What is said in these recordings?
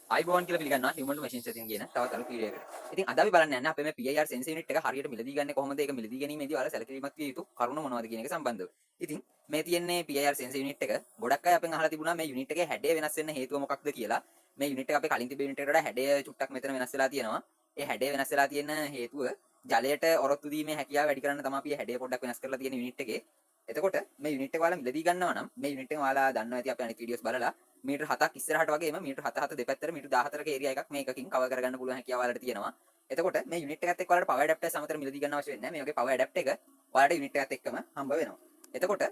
iBowen කියලා පිළිගන්නවා human to machine setting කියන තවත් අලුත් වීඩියෝ එකකට. ඉතින් අද අපි බලන්න යන්නේ අපේ මේ PIR sensor unit එක හරියට මිලදී ගන්න කොහොමද? ඒක මිලදී ගැනීමේදී ඔයාලා සැලකිලිමත් විය යුතු කරුණු මොනවද කියන එක සම්බන්ධව. ඉතින් මේ තියෙන්නේ PIR sensor unit එක. ගොඩක් අය අපෙන් අහලා තිබුණා මේ unit එකේ හැඩය වෙනස් වෙන්න හේතුව මොකක්ද කියලා. මේ unit එක අපේ කලින් තිබෙන unit එකට වඩා හැඩය චුට්ටක් මෙතන වෙනස් වෙලා තියෙනවා. ඒ හැඩය වෙනස් වෙලා තියෙන හේතුව ජලයට ඔරොත්තු දීමේ හැකියාව වැඩි කරන්න තමයි අපි හැඩය පොඩ්ඩක් වෙනස් කරලා තියෙන unit එකේ. එතකොට මේ unit එක ඔයාලා මිලදී ගන්නවා නම් මේ unit එක ඔයාලා දන්නවා ඇති අපි අනිත් වීඩියෝස් බලලා මීටර් 7ක් ඉස්සරහට වගේම මීටර් 7 දෙපැත්තට මීටර් 14ක ඒරියා එකක් මේකකින් කවර් කරගන්න පුළුවන් හැකියාව ඔයාලට තියෙනවා. එතකොට මේ යුනිට් එකත් එක්ක ඔයාලට පවර් ඇඩැප්ටර් සමතර මිලදී ගන්න අවශ්‍ය වෙන්නේ නැහැ. මේ වගේ පවර් ඇඩැප්ටර් එක ඔයාලට යුනිට් එකත් එක්කම හම්බ වෙනවා. එතකොට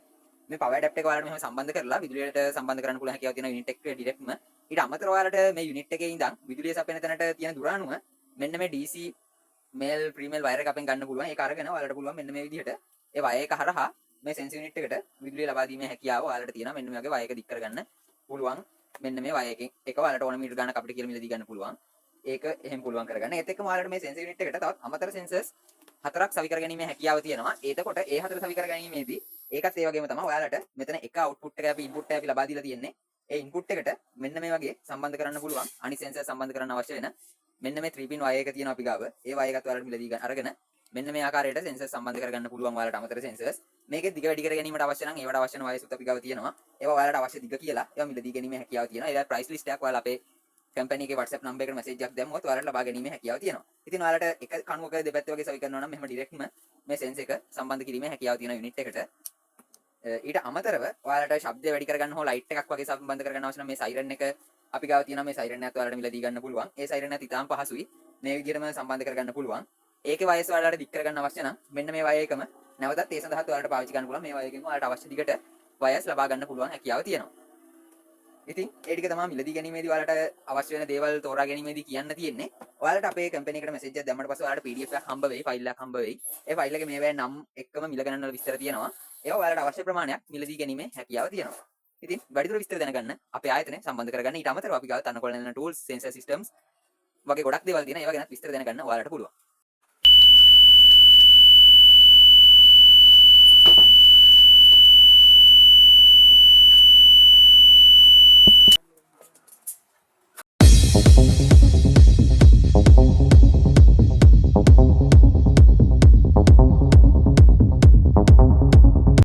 මේ පවර් ඇඩැප්ටර් එක ඔයාලට මෙහෙම සම්බන්ධ කරලා විදුලියට සම්බන්ධ කරන්න පුළුවන් හැකියාව තියෙන යුනිට් එක ඩිරෙක්ට්ම. ඊට අමතරව ඔයාලට මේ යුනිට් එකේ ඉඳන් විදුලිය සපයන තැනට තියෙන දුර අණුව මෙන්න මේ DC මේල් ප්‍රීමේල් වයර් එක අපෙන් ගන්න පුළුවන්. ඒක අරගෙන ඔයාලට පුළුවන් මෙන්න මේ විදිහට ඒ වයර් එක හරහා මේ සෙන්සර් යුනිට් එකට විදුලිය ලබා දීමේ හැකියාව ඔයාලට තියෙනවා. මෙන්න මේ වගේ වයර් එක දික් කරගන්න පුළුවන්. මෙන්න මේ වයර් එකෙන් එක ඔයාලට ඕන මීටර ගණනක් අපිට කියලා මිලදී ගන්න පුළුවන්. ඒක එහෙම පුළුවන් කරගන්න. ඒත් එක්කම ඔයාලට මේ සෙන්සර් යුනිට් එකට තවත් අමතර සෙන්සර්ස් හතරක් සවි කරගැනීමේ හැකියාව තියෙනවා. එතකොට ඒ හතර සවි කරගැනීමේදී ඒකත් ඒ වගේම තමයි ඔයාලට මෙතන එක අවුට්පුට් එක අපි ඉන්පුට් එක අපි ලබා දීලා තියෙන්නේ. ඒ ඉන්පුට් එකට මෙන්න මේ වගේ සම්බන්ධ කරන්න පුළුවන්. අනිත් සෙන්සර් සම්බන්ධ කරන්න අවශ්‍ය වෙන මෙන්න මේ 3 pin වයර් එක තියෙනවා අපි ගාව. ඒ වයර් එකත් ඔයාලට මිලදී ගන්න අරගෙන මෙන්න මේ ආකාරයට සෙන්සර් සම්බන්ධ කරගන්න පුළුවන් ඔයාලට අමතර සෙන්සර්ස්. මේකේ දිග වැඩි කර ගැනීමට අවශ්‍ය නම් ඒවට අවශ්‍ය වයර්ස් උත් අපි ගාව තියෙනවා. ඒවා ඔයාලට අවශ්‍ය දිග කියලා ඒවා මිලදී ගැනීමේ හැකියාව තියෙනවා. ඒවා ප්‍රයිස් ලිස්ට් එකක් ඔයාලා අපේ කම්පැනි එකේ WhatsApp නම්බර් එකට මැසේජ් එකක් දැම්මොත් ඔයාලට ලබා ගැනීමේ හැකියාව තියෙනවා. ඉතින් ඔයාලට එක කණුවක දෙපැත්ත වගේ සවි කරනවා නම් මෙහෙම ඩිරෙක්ට්ම මේ සෙන්සර් එක සම්බන්ධ කිරීමේ හැකියාව තියෙන යුනිට් එකට. ඊට අමතරව ඔයාලට ශබ්දය වැඩි කරගන්න හෝ ලයිට් එකක් වගේ සම්බන්ධ කරගන්න අවශ්‍ය නම් මේ සයිරන් එක අපි ගාව තියෙනවා. මේ සයිරන් එකත් ඔයාලට මිලදී ගන්න පුළුවන්. ඒ සයිරන් එකත් ඉතාම පහසුයි. මේ විදිහටම සම්බන්ධ කරගන්න පුළුවන්. ඒකේ වයර්ස් ඔයාලට දික් කරගන්න අවශ්‍ය නම් මෙන්න මේ වයර් එකම නැවතත් ඒ සඳහා ඔයාලට පාවිච්චි කරන්න පුළුවන්. මේ වයර් එකෙන් ඔයාලට අවශ්‍ය දිගට වයර්ස් ලබා ගන්න පුළුවන් හැකියාව තියෙනවා. ඉතින් ඒ ටික තමයි මිලදී ගැනීමේදී ඔයාලට අවශ්‍ය වෙන දේවල් තෝරා ගැනීමේදී කියන්න තියෙන්නේ. ඔයාලට අපේ කම්පැනි එකට මැසේජ් එකක් දැම්මට පස්සේ ඔයාලට PDF එකක් හම්බ වෙයි, ෆයිල් එකක් හම්බ වෙයි. ඒ ෆයිල් එකේ මේවැ නම් එක්කම මිල ගණන් වල විස්තර තියෙනවා. ඒවා ඔයාලට අවශ්‍ය ප්‍රමාණයක් මිලදී ගැනීමේ හැකියාව තියෙනවා. ඉතින් වැඩිදුර විස්තර දැනගන්න අපේ ආයතනය සම්බන්ධ කරගන්න. ඊට අමතරව අපි ගාව තනකොළ නැන tools, sensor systems වගේ ගොඩක් දේවල් තියෙනවා. ඒවා ගැන විස්තර දැනගන්න ඔයාලට පුළුවන්.